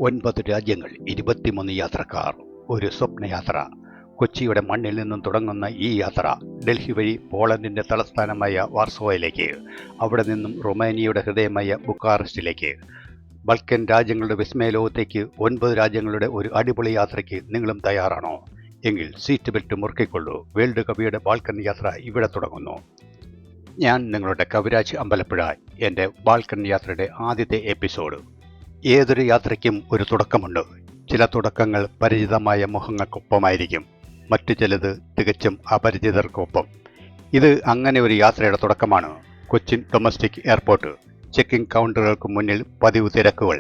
9 രാജ്യങ്ങൾ, 23 യാത്രക്കാർ, ഒരു സ്വപ്നയാത്ര. കൊച്ചിയുടെ മണ്ണിൽ നിന്നും തുടങ്ങുന്ന ഈ യാത്ര ഡൽഹി വഴി പോളണ്ടിന്റെ തലസ്ഥാനമായ വാർസോയിലേക്ക്, അവിടെ നിന്നും റൊമാനിയയുടെ ഹൃദയമായ ബുക്കാറസ്റ്റിലേക്ക്. ബൾക്കൻ രാജ്യങ്ങളുടെ വിസ്മയലോകത്തേക്ക് 9 രാജ്യങ്ങളുടെ ഒരു അടിപൊളി യാത്രയ്ക്ക് നിങ്ങളും തയ്യാറാണോ? എങ്കിൽ സീറ്റ് ബെൽറ്റ് മുറുക്കിക്കൊള്ളൂ. വേൾഡ് കവിയുടെ ബാൽക്കൻ യാത്ര ഇവിടെ തുടങ്ങുന്നു. ഞാൻ നിങ്ങളുടെ കവിരാജ് അമ്പലപ്പുഴ. എൻ്റെ ബാൽക്കൻ യാത്രയുടെ ആദ്യത്തെ എപ്പിസോഡ്. ഏതൊരു യാത്രയ്ക്കും ഒരു തുടക്കമുണ്ട്. ചില തുടക്കങ്ങൾ പരിചിതമായ മുഖങ്ങൾക്കൊപ്പമായിരിക്കും, മറ്റു ചിലത് തികച്ചും അപരിചിതർക്കൊപ്പം. ഇത് അങ്ങനെ ഒരു യാത്രയുടെ തുടക്കമാണ്. Cochin domestic airport. ചെക്കിംഗ് കൗണ്ടറുകൾക്ക് മുന്നിൽ പതിവ് തിരക്കുകൾ.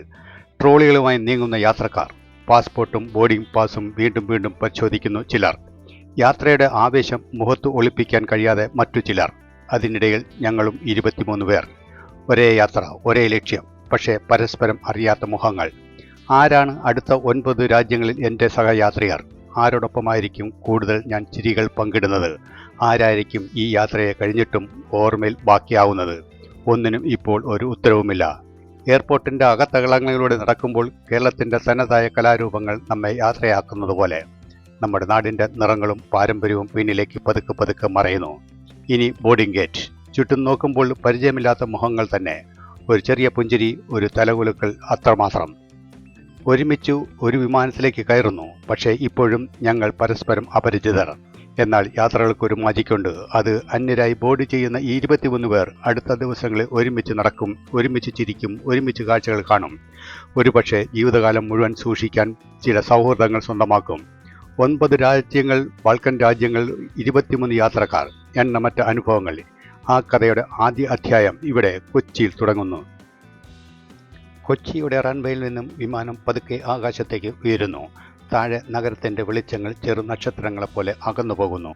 ട്രോളികളുമായി നീങ്ങുന്ന യാത്രക്കാർ. പാസ്പോർട്ടും ബോർഡിംഗ് പാസും വീണ്ടും വീണ്ടും പരിശോധിക്കുന്നു ചിലർ. യാത്രയുടെ ആവേശം മുഖത്ത് ഒളിപ്പിക്കാൻ കഴിയാതെ മറ്റു ചിലർ. അതിനിടയിൽ ഞങ്ങളും 23 പേർ. ഒരേ യാത്ര, ഒരേ ലക്ഷ്യം, പക്ഷേ പരസ്പരം അറിയാത്ത മുഖങ്ങൾ. ആരാണ് അടുത്ത 9 രാജ്യങ്ങളിൽ എൻ്റെ സഹയാത്രികർ? ആരോടൊപ്പമായിരിക്കും കൂടുതൽ ഞാൻ ചിരികൾ പങ്കിടുന്നത്? ആരായിരിക്കും ഈ യാത്രയെ കഴിഞ്ഞിട്ടും ഓർമ്മയിൽ ബാക്കിയാവുന്നത്? ഒന്നിനും ഇപ്പോൾ ഒരു ഉത്തരവുമില്ല. എയർപോർട്ടിൻ്റെ അകത്തളങ്ങളിലൂടെ നടക്കുമ്പോൾ കേരളത്തിൻ്റെ തനതായ കലാരൂപങ്ങൾ നമ്മെ യാത്രയാക്കുന്നത് പോലെ നമ്മുടെ നാടിൻ്റെ നിറങ്ങളും പാരമ്പര്യവും പിന്നിലേക്ക് പതുക്കെ പതുക്കെ മറയുന്നു. ഇനി ബോർഡിംഗ് ഗേറ്റ്. ചുറ്റും നോക്കുമ്പോൾ പരിചയമില്ലാത്ത മുഖങ്ങൾ തന്നെ. ഒരു ചെറിയ പുഞ്ചിരി, ഒരു തലകുലുക്കൽ, അത്രമാത്രം. ഒരുമിച്ചു ഒരു വിമാനത്തിലേക്ക് കയറുന്നു. പക്ഷേ ഇപ്പോഴും ഞങ്ങൾ പരസ്പരം അപരിചിതർ. എന്നാൽ യാത്രകൾക്കൊരു മാജിക്കുണ്ട്. അത് അന്യരായി ബോർഡ് ചെയ്യുന്ന ഈ 23 പേർ അടുത്ത ദിവസങ്ങളിൽ ഒരുമിച്ച് നടക്കും, ഒരുമിച്ച് ചിരിക്കും, ഒരുമിച്ച് കാഴ്ചകൾ കാണും. ഒരുപക്ഷെ ജീവിതകാലം മുഴുവൻ സൂക്ഷിക്കാൻ ചില സൗഹൃദങ്ങൾ സ്വന്തമാക്കും. 9 രാജ്യങ്ങൾ, ബാൽക്കൻ രാജ്യങ്ങൾ, 23 യാത്രക്കാർ, എണ്ണമറ്റ അനുഭവങ്ങൾ. ആ കഥയുടെ ആദ്യ അധ്യായം ഇവിടെ കൊച്ചിയിൽ തുടങ്ങുന്നു. കൊച്ചിയുടെ റൺവേയിൽ നിന്നും വിമാനം പതുക്കെ ആകാശത്തേക്ക് ഉയരുന്നു. താഴെ നഗരത്തിൻ്റെ വെളിച്ചങ്ങൾ ചെറു നക്ഷത്രങ്ങളെപ്പോലെ അകന്നു പോകുന്നു.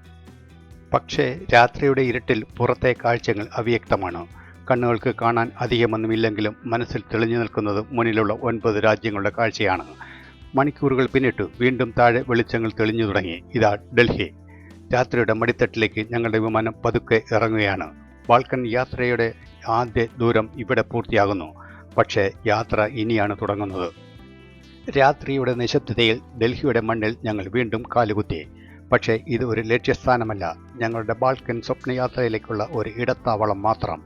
പക്ഷേ രാത്രിയുടെ ഇരുട്ടിൽ പുറത്തെ കാഴ്ചകൾ അവ്യക്തമാണ്. കണ്ണുകൾക്ക് കാണാൻ അധികമൊന്നുമില്ലെങ്കിലും മനസ്സിൽ തെളിഞ്ഞു നിൽക്കുന്നത് മുന്നിലുള്ള 9 രാജ്യങ്ങളുടെ കാഴ്ചയാണ്. മണിക്കൂറുകൾ പിന്നിട്ടു വീണ്ടും താഴെ വെളിച്ചങ്ങൾ തെളിഞ്ഞു തുടങ്ങി. ഇതാ ഡൽഹി. രാത്രിയുടെ മടിത്തട്ടിലേക്ക് ഞങ്ങളുടെ വിമാനം പതുക്കെ ഇറങ്ങുകയാണ്. ബാൽക്കൻ യാത്രയുടെ ആദ്യ ദൂരം ഇവിടെ പൂർത്തിയാകുന്നു. പക്ഷേ യാത്ര ഇനിയാണ് തുടങ്ങുന്നത്. രാത്രിയുടെ നിശബ്ദതയിൽ ഡൽഹിയുടെ മണ്ണിൽ ഞങ്ങൾ വീണ്ടും കാലുകുത്തി. പക്ഷേ ഇത് ഒരു ലക്ഷ്യസ്ഥാനമല്ല, ഞങ്ങളുടെ ബാൽക്കൻ സ്വപ്നയാത്രയിലേക്കുള്ള ഒരു ഇടത്താവളം മാത്രം.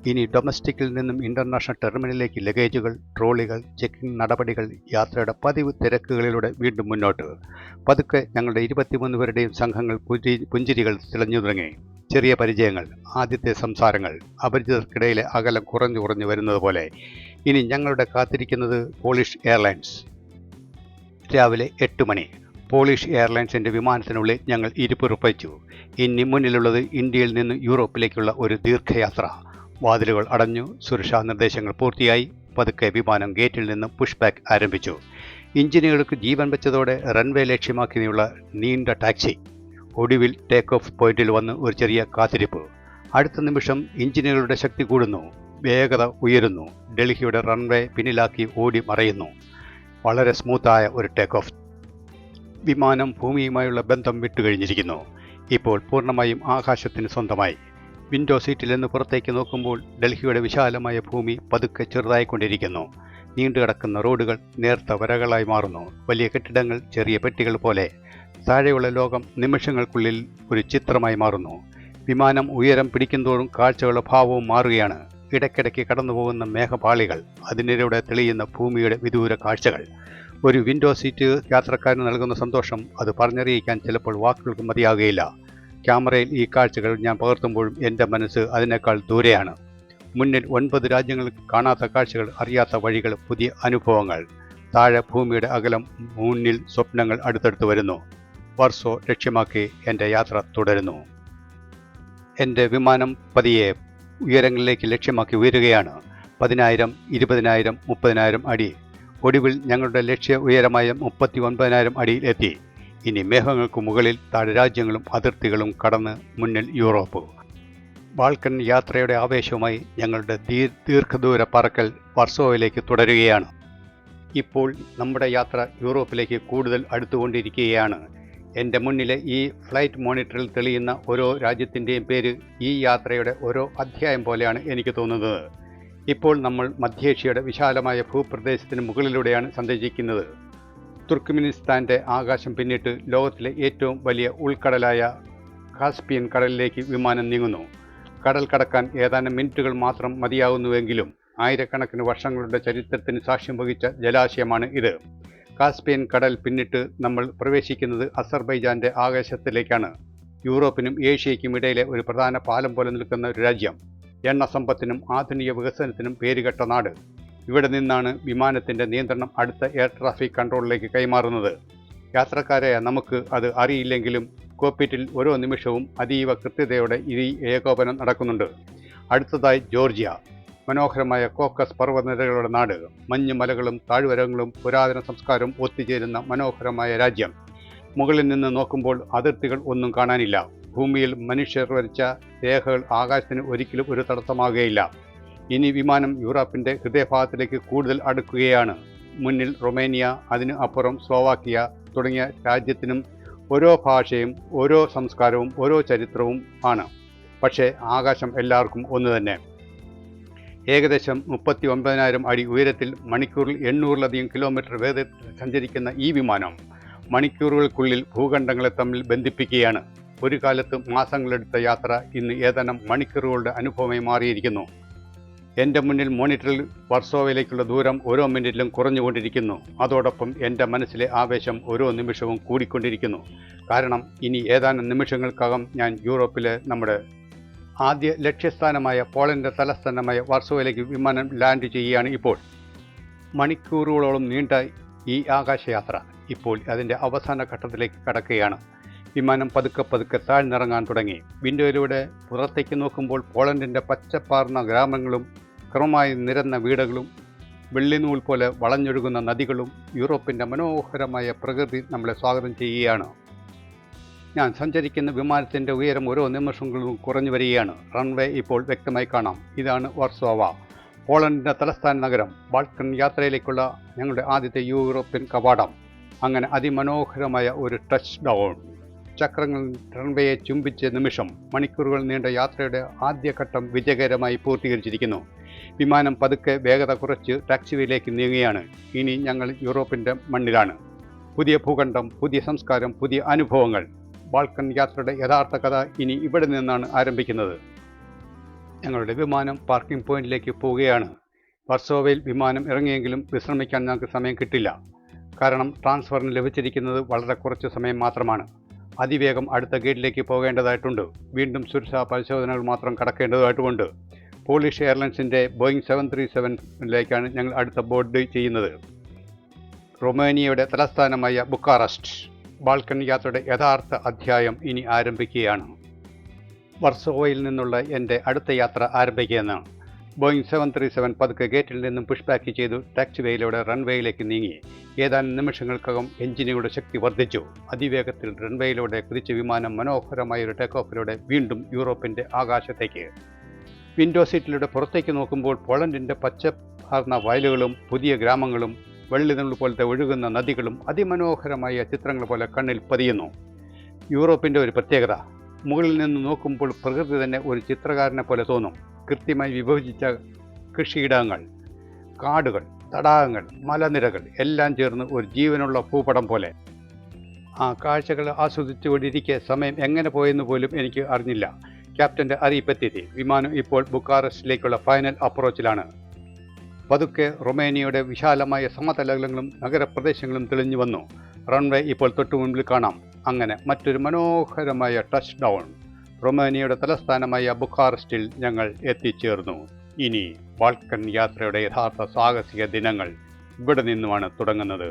ഇനി ഡൊമസ്റ്റിക്കിൽ നിന്നും ഇന്റർനാഷണൽ ടെർമിനലിലേക്ക് ലഗേജുകൾ, ട്രോളികൾ, ചെക്കിംഗ് നടപടികൾ, യാത്രയുടെ പതിവ് തിരക്കുകളിലൂടെ വീണ്ടും മുന്നോട്ട്. പതുക്കെ ഞങ്ങളുടെ 23 പേരുടെയും സംഘങ്ങൾ പുഞ്ചിരികൾ തിളഞ്ഞു തുടങ്ങി. ചെറിയ പരിചയങ്ങൾ, ആദ്യത്തെ സംസാരങ്ങൾ, അപരിചിതർക്കിടയിലെ അകലം കുറഞ്ഞു കുറഞ്ഞു വരുന്നത് പോലെ. ഇനി ഞങ്ങളുടെ കാത്തിരിക്കുന്നത് പോളിഷ് എയർലൈൻസ്. രാവിലെ 8 മണി. പോളിഷ് എയർലൈൻസിൻ്റെ വിമാനത്തിനുള്ളിൽ ഞങ്ങൾ ഇരിപ്പുറപ്പിച്ചു. ഇനി മുന്നിലുള്ളത് ഇന്ത്യയിൽ നിന്ന് യൂറോപ്പിലേക്കുള്ള ഒരു ദീർഘയാത്ര. വാതിലുകൾ അടഞ്ഞു, സുരക്ഷാ നിർദ്ദേശങ്ങൾ പൂർത്തിയായി. പതുക്കെ വിമാനം ഗേറ്റിൽ നിന്ന് പുഷ് ബാക്ക് ആരംഭിച്ചു. എഞ്ചിനുകൾക്ക് ജീവൻ വെച്ചതോടെ റൺവേ ലക്ഷ്യമാക്കിയുള്ള നീണ്ട ടാക്സി. ഒടുവിൽ ടേക്ക് ഓഫ് പോയിന്റിൽ വന്ന് ഒരു ചെറിയ കാത്തിരിപ്പ്. അടുത്ത നിമിഷം എഞ്ചിനുകളുടെ ശക്തി കൂടുന്നു, വേഗത ഉയരുന്നു. ഡൽഹിയുടെ റൺവേ പിന്നിലാക്കി ഓടി മറയുന്നു. വളരെ സ്മൂത്തായ ഒരു ടേക്ക് ഓഫ്. വിമാനം ഭൂമിയുമായുള്ള ബന്ധം വിട്ടുകഴിഞ്ഞിരിക്കുന്നു. ഇപ്പോൾ പൂർണ്ണമായും ആകാശത്തിന് സ്വന്തമായി. വിൻഡോ സീറ്റിൽ നിന്ന് പുറത്തേക്ക് നോക്കുമ്പോൾ ഡൽഹിയുടെ വിശാലമായ ഭൂമി പതുക്കെ ചെറുതായിക്കൊണ്ടിരിക്കുന്നു. നീണ്ടുകിടക്കുന്ന റോഡുകൾ നേർത്ത വരകളായി മാറുന്നു. വലിയ കെട്ടിടങ്ങൾ ചെറിയ പെട്ടികൾ പോലെ. താഴെയുള്ള ലോകം നിമിഷങ്ങൾക്കുള്ളിൽ ഒരു ചിത്രമായി മാറുന്നു. വിമാനം ഉയരം പിടിക്കുന്തോറും കാഴ്ചകളുടെ ഭാവവും മാറുകയാണ്. ഇടയ്ക്കിടയ്ക്ക് കടന്നുപോകുന്ന മേഘപാളികൾ, അതിനിടെ തെളിയുന്ന ഭൂമിയുടെ വിദൂര കാഴ്ചകൾ. ഒരു വിൻഡോ സീറ്റ് യാത്രക്കാരന് നൽകുന്ന സന്തോഷം അത് പറഞ്ഞറിയിക്കാൻ ചിലപ്പോൾ വാക്കുകൾക്ക് മതിയാകുകയില്ല. ക്യാമറയിൽ ഈ കാഴ്ചകൾ ഞാൻ പകർത്തുമ്പോഴും എൻ്റെ മനസ്സ് അതിനേക്കാൾ ദൂരെയാണ്. മുന്നിൽ 9 രാജ്യങ്ങൾ, കാണാത്ത കാഴ്ചകൾ, അറിയാത്ത വഴികൾ, പുതിയ അനുഭവങ്ങൾ. താഴെ ഭൂമിയുടെ അകലം, മുന്നിൽ സ്വപ്നങ്ങൾ അടുത്തടുത്ത് വരുന്നു. വാർസോ ലക്ഷ്യമാക്കി എൻ്റെ യാത്ര തുടരുന്നു. എൻ്റെ വിമാനം പതിയെ ഉയരങ്ങളിലേക്ക് ലക്ഷ്യമാക്കി ഉയരുകയാണ്. 10,000, 20,000, 30,000 അടി. ഒടുവിൽ ഞങ്ങളുടെ ലക്ഷ്യ ഉയരമായ 39,000 അടിയിൽ എത്തി. ഇനി മേഘങ്ങൾക്ക് മുകളിൽ താഴെ രാജ്യങ്ങളും അതിർത്തികളും കടന്ന് മുന്നിൽ യൂറോപ്പ്. ബാൽക്കൻ യാത്രയുടെ ആവേശവുമായി ഞങ്ങളുടെ ദീർഘദൂര പറക്കൽ വാർസോയിലേക്ക് തുടരുകയാണ്. ഇപ്പോൾ നമ്മുടെ യാത്ര യൂറോപ്പിലേക്ക് കൂടുതൽ അടുത്തുകൊണ്ടിരിക്കുകയാണ്. എൻ്റെ മുന്നിലെ ഈ ഫ്ലൈറ്റ് മോണിറ്ററിൽ തെളിയുന്ന ഓരോ രാജ്യത്തിൻ്റെയും പേര് ഈ യാത്രയുടെ ഓരോ അധ്യായം പോലെയാണ് എനിക്ക് തോന്നുന്നത്. ഇപ്പോൾ നമ്മൾ മധ്യേഷ്യയുടെ വിശാലമായ ഭൂപ്രദേശത്തിന് മുകളിലൂടെയാണ് സഞ്ചരിക്കുന്നത്. തുർക്ക്മെനിസ്ഥാന്റെ ആകാശം പിന്നിട്ട് ലോകത്തിലെ ഏറ്റവും വലിയ ഉൾക്കടലായ കാസ്പിയൻ കടലിലേക്ക് വിമാനം നീങ്ങുന്നു. കടൽ കടക്കാൻ ഏതാനും മിനിറ്റുകൾ മാത്രം മതിയാകുന്നുവെങ്കിലും ആയിരക്കണക്കിന് വർഷങ്ങളുടെ ചരിത്രത്തിന് സാക്ഷ്യം വഹിച്ച ജലാശയമാണ് ഇത്. കാസ്പിയൻ കടൽ പിന്നിട്ട് നമ്മൾ പ്രവേശിക്കുന്നത് അസർബൈജാന്റെ ആകാശത്തിലേക്കാണ്. യൂറോപ്പിനും ഏഷ്യയ്ക്കും ഇടയിലെ ഒരു പ്രധാന പാലം പോലെ നിൽക്കുന്ന ഒരു രാജ്യം. എണ്ണ സമ്പത്തിനും ആധുനിക വികസനത്തിനും പേരുകെട്ട നാട്. ഇവിടെ നിന്നാണ് വിമാനത്തിന്റെ നിയന്ത്രണം അടുത്ത എയർ ട്രാഫിക് കൺട്രോളിലേക്ക് കൈമാറുന്നത്. യാത്രക്കാരായ നമുക്ക് അത് അറിയില്ലെങ്കിലും കോക്പിറ്റിൽ ഓരോ നിമിഷവും അതീവ കൃത്യതയോടെ ഈ ഏകോപനം നടക്കുന്നുണ്ട്. അടുത്തതായി ജോർജിയ. മനോഹരമായ കോക്കസ് പർവ്വതനിരകളുടെ നാട്. മഞ്ഞുമലകളും താഴ്വരകളും പുരാതന സംസ്കാരവും ഒത്തുചേരുന്ന മനോഹരമായ രാജ്യം. മുകളിൽ നിന്ന് നോക്കുമ്പോൾ അതിർത്തികൾ ഒന്നും കാണാനില്ല. ഭൂമിയിൽ മനുഷ്യർ വരച്ച രേഖകൾ ആകാശത്തിന് ഒരിക്കലും ഒരു തടസ്സമാകുകയില്ല. ഇനി വിമാനം യൂറോപ്പിന്റെ ഹൃദയഭാഗത്തിലേക്ക് കൂടുതൽ അടുക്കുകയാണ്. മുന്നിൽ റൊമേനിയ, അതിന് അപ്പുറം സ്ലോവാക്കിയ തുടങ്ങിയ രാജ്യത്തിനും ഓരോ ഭാഷയും ഓരോ സംസ്കാരവും ഓരോ ചരിത്രവും ആണ്. പക്ഷേ ആകാശം എല്ലാവർക്കും ഒന്ന് തന്നെ. ഏകദേശം 39,000 അടി ഉയരത്തിൽ മണിക്കൂറിൽ 800-ലധികം കിലോമീറ്റർ വേഗത്തിൽ സഞ്ചരിക്കുന്ന ഈ വിമാനം മണിക്കൂറുകൾക്കുള്ളിൽ ഭൂഖണ്ഡങ്ങളെ തമ്മിൽ ബന്ധിപ്പിക്കുകയാണ്. ഒരു കാലത്ത് മാസങ്ങളെടുത്ത യാത്ര ഇന്ന് ഏതാനും മണിക്കൂറുകളുടെ അനുഭവമായി മാറിയിരിക്കുന്നു. എൻ്റെ മുന്നിൽ മോണിറ്ററിൽ വർസോവയിലേക്കുള്ള ദൂരം ഓരോ മിനിറ്റിലും കുറഞ്ഞുകൊണ്ടിരിക്കുന്നു. അതോടൊപ്പം എൻ്റെ മനസ്സിലെ ആവേശം ഓരോ നിമിഷവും കൂടിക്കൊണ്ടിരിക്കുന്നു. കാരണം ഇനി ഏതാനും നിമിഷങ്ങൾക്കകം ഞാൻ യൂറോപ്പിലെ നമ്മുടെ ആദ്യ ലക്ഷ്യസ്ഥാനമായ പോളണ്ടിൻ്റെ തലസ്ഥാനമായ വർസോവയിലേക്ക് വിമാനം ലാൻഡ് ചെയ്യുകയാണ്. ഇപ്പോൾ മണിക്കൂറുകളോളം നീണ്ട ഈ ആകാശയാത്ര ഇപ്പോൾ അതിൻ്റെ അവസാന ഘട്ടത്തിലേക്ക് കടക്കുകയാണ്. വിമാനം പതുക്കെ താഴ്ന്നിറങ്ങാൻ തുടങ്ങി. വിൻഡോയിലൂടെ പുറത്തേക്ക് നോക്കുമ്പോൾ പോളണ്ടിൻ്റെ പച്ചപ്പാർന്ന ഗ്രാമങ്ങളും ക്രമമായി നിരന്ന വീടുകളും വെള്ളിനൂൽ പോലെ വളഞ്ഞൊഴുകുന്ന നദികളും യൂറോപ്പിൻ്റെ മനോഹരമായ പ്രകൃതി നമ്മളെ സ്വാഗതം ചെയ്യുകയാണ്. ഞാൻ സഞ്ചരിക്കുന്ന വിമാനത്തിൻ്റെ ഉയരം ഓരോ നിമിഷങ്ങളും കുറഞ്ഞു വരികയാണ്. റൺവേ ഇപ്പോൾ വ്യക്തമായി കാണാം. ഇതാണ് വർസോവ, പോളണ്ടിൻ്റെ തലസ്ഥാന നഗരം. ബാൾക്കൻ യാത്രയിലേക്കുള്ള ഞങ്ങളുടെ ആദ്യത്തെ യൂറോപ്യൻ കവാടം. അങ്ങനെ അതിമനോഹരമായ ഒരു ടച്ച് ഡൗൺ. ചക്രങ്ങൾ റൺവേയെ ചുംബിച്ച നിമിഷം. മണിക്കൂറുകൾ നീണ്ട യാത്രയുടെ ആദ്യഘട്ടം വിജയകരമായി പൂർത്തീകരിച്ചിരിക്കുന്നു. വിമാനം പതുക്കെ വേഗത കുറച്ച് ടാക്സിവേയിലേക്ക് നീങ്ങുകയാണ്. ഇനി ഞങ്ങൾ യൂറോപ്പിൻ്റെ മണ്ണിലാണ്. പുതിയ ഭൂഖണ്ഡം, പുതിയ സംസ്കാരം, പുതിയ അനുഭവങ്ങൾ. ബാൾക്കൻ യാത്രയുടെ യഥാർത്ഥ കഥ ഇനി ഇവിടെ നിന്നാണ് ആരംഭിക്കുന്നത്. ഞങ്ങളുടെ വിമാനം പാർക്കിംഗ് പോയിന്റിലേക്ക് പോവുകയാണ്. വർസോവയിൽ വിമാനം ഇറങ്ങിയെങ്കിലും വിശ്രമിക്കാൻ ഞങ്ങൾക്ക് സമയം കിട്ടില്ല. കാരണം ട്രാൻസ്ഫറിന് ലഭിച്ചിരിക്കുന്നത് വളരെ കുറച്ച് സമയം മാത്രമാണ്. അതിവേഗം അടുത്ത ഗേറ്റിലേക്ക് പോകേണ്ടതായിട്ടുണ്ട്. വീണ്ടും സുരക്ഷാ പരിശോധനകൾ മാത്രം കടക്കേണ്ടതായിട്ടുമുണ്ട്. പോളിഷ് എയർലൈൻസിൻ്റെ ബോയിങ് 737-ലേക്കാണ് ഞങ്ങൾ അടുത്ത ബോർഡ് ചെയ്യുന്നത്. റൊമേനിയയുടെ തലസ്ഥാനമായ ബുക്കാറസ്റ്റ്. ബാൾക്കൻ യാത്രയുടെ യഥാർത്ഥ അധ്യായം ഇനി ആരംഭിക്കുകയാണ്. വർസോവയിൽ നിന്നുള്ള എൻ്റെ അടുത്ത യാത്ര ആരംഭിക്കുകയെന്നാണ്. ബോയിങ് 737 പതുക്കെ ഗേറ്റിൽ നിന്നും പുഷ് ബാക്ക് ചെയ്തു ടാക്സിവേയിലൂടെ റൺവേയിലേക്ക് നീങ്ങി. ഏതാനും നിമിഷങ്ങൾക്കകം എഞ്ചിനുകളുടെ ശക്തി വർദ്ധിച്ചു. അതിവേഗത്തിൽ റൺവേയിലൂടെ കുതിച്ച വിമാനം മനോഹരമായ ഒരു ടേക്ക് ഓഫിലൂടെ വീണ്ടും യൂറോപ്പിൻ്റെ ആകാശത്തേക്ക്. വിൻഡോ സീറ്റിലൂടെ പുറത്തേക്ക് നോക്കുമ്പോൾ പോളണ്ടിൻ്റെ പച്ചപ്പാർന്ന വയലുകളും പുതിയ ഗ്രാമങ്ങളും വെള്ളിനൂൽ പോലത്തെ ഒഴുകുന്ന നദികളും അതിമനോഹരമായ ചിത്രങ്ങൾ പോലെ കണ്ണിൽ പതിയുന്നു. യൂറോപ്പിൻ്റെ ഒരു പ്രത്യേകത, മുകളിൽ നിന്ന് നോക്കുമ്പോൾ പ്രകൃതി തന്നെ ഒരു ചിത്രകാരനെ പോലെ തോന്നും. കൃത്യമായി വിഭജിച്ച കൃഷിയിടങ്ങൾ, കാടുകൾ, തടാകങ്ങൾ, മലനിരകൾ എല്ലാം ചേർന്ന് ഒരു ജീവനുള്ള ഭൂപടം പോലെ. ആ കാഴ്ചകൾ ആസ്വദിച്ചുകൊണ്ടിരിക്കെ സമയം എങ്ങനെ പോയെന്ന് പോലും എനിക്ക് അറിഞ്ഞില്ല. ക്യാപ്റ്റൻ്റെ അറിയിപ്പെത്തി. വിമാനം ഇപ്പോൾ ബുക്കാറസ്റ്റിലേക്കുള്ള ഫൈനൽ അപ്രോച്ചിലാണ്. പതുക്കെ റൊമേനിയയുടെ വിശാലമായ സമതലങ്ങളും നഗരപ്രദേശങ്ങളും തെളിഞ്ഞു വന്നു. റൺവേ ഇപ്പോൾ തൊട്ടുമുമ്പിൽ കാണാം. അങ്ങനെ മറ്റൊരു മനോഹരമായ ടച്ച് ഡൗൺ. റൊമേനിയയുടെ തലസ്ഥാനമായ ബുക്കാറസ്റ്റിൽ ഞങ്ങൾ എത്തിച്ചേർന്നു. ഇനി ബാൾക്കൻ യാത്രയുടെ യഥാർത്ഥ സാഹസിക ദിനങ്ങൾ ഇവിടെ നിന്നുമാണ് തുടങ്ങുന്നത്.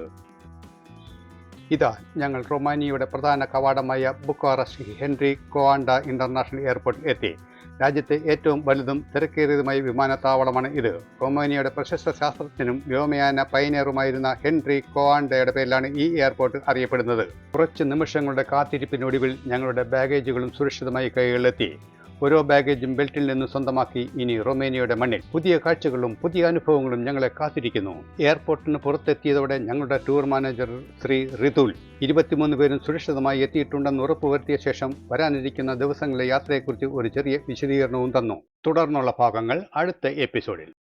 ഇതാ ഞങ്ങൾ റൊമാനിയയുടെ പ്രധാന കവാടമായ ബുക്കാറസ്റ്റ് ഹെൻറി കോആണ്ട ഇൻ്റർനാഷണൽ എയർപോർട്ടിൽ എത്തി. രാജ്യത്തെ ഏറ്റവും വലുതും തിരക്കേറിയതുമായ വിമാനത്താവളമാണ് ഇത്. റൊമാനിയയുടെ പ്രശസ്ത ശാസ്ത്രജ്ഞനും വ്യോമയാന പൈനിയറുമായിരുന്ന ഹെൻറി കോആണ്ടയുടെ പേരിലാണ് ഈ എയർപോർട്ട് അറിയപ്പെടുന്നത്. കുറച്ച് നിമിഷങ്ങളുടെ കാത്തിരിപ്പിനൊടുവിൽ ഞങ്ങളുടെ ബാഗേജുകളും സുരക്ഷിതമായി കൈകളിലെത്തി. ഓരോ ബാഗേജും ബെൽറ്റിൽ നിന്ന് സ്വന്തമാക്കി ഇനി റൊമേനിയയുടെ മണ്ണിൽ. പുതിയ കാഴ്ചകളും പുതിയ അനുഭവങ്ങളും ഞങ്ങളെ കാത്തിരിക്കുന്നു. എയർപോർട്ടിന് പുറത്തെത്തിയതോടെ ഞങ്ങളുടെ ടൂർ മാനേജർ ശ്രീ റിതുൽ 23 പേരും സുരക്ഷിതമായി എത്തിയിട്ടുണ്ടെന്ന് ഉറപ്പുവരുത്തിയ ശേഷം വരാനിരിക്കുന്ന ദിവസങ്ങളിലെ യാത്രയെക്കുറിച്ച് ഒരു ചെറിയ വിശദീകരണവും തന്നു. തുടർന്നുള്ള ഭാഗങ്ങൾ അടുത്ത എപ്പിസോഡിൽ.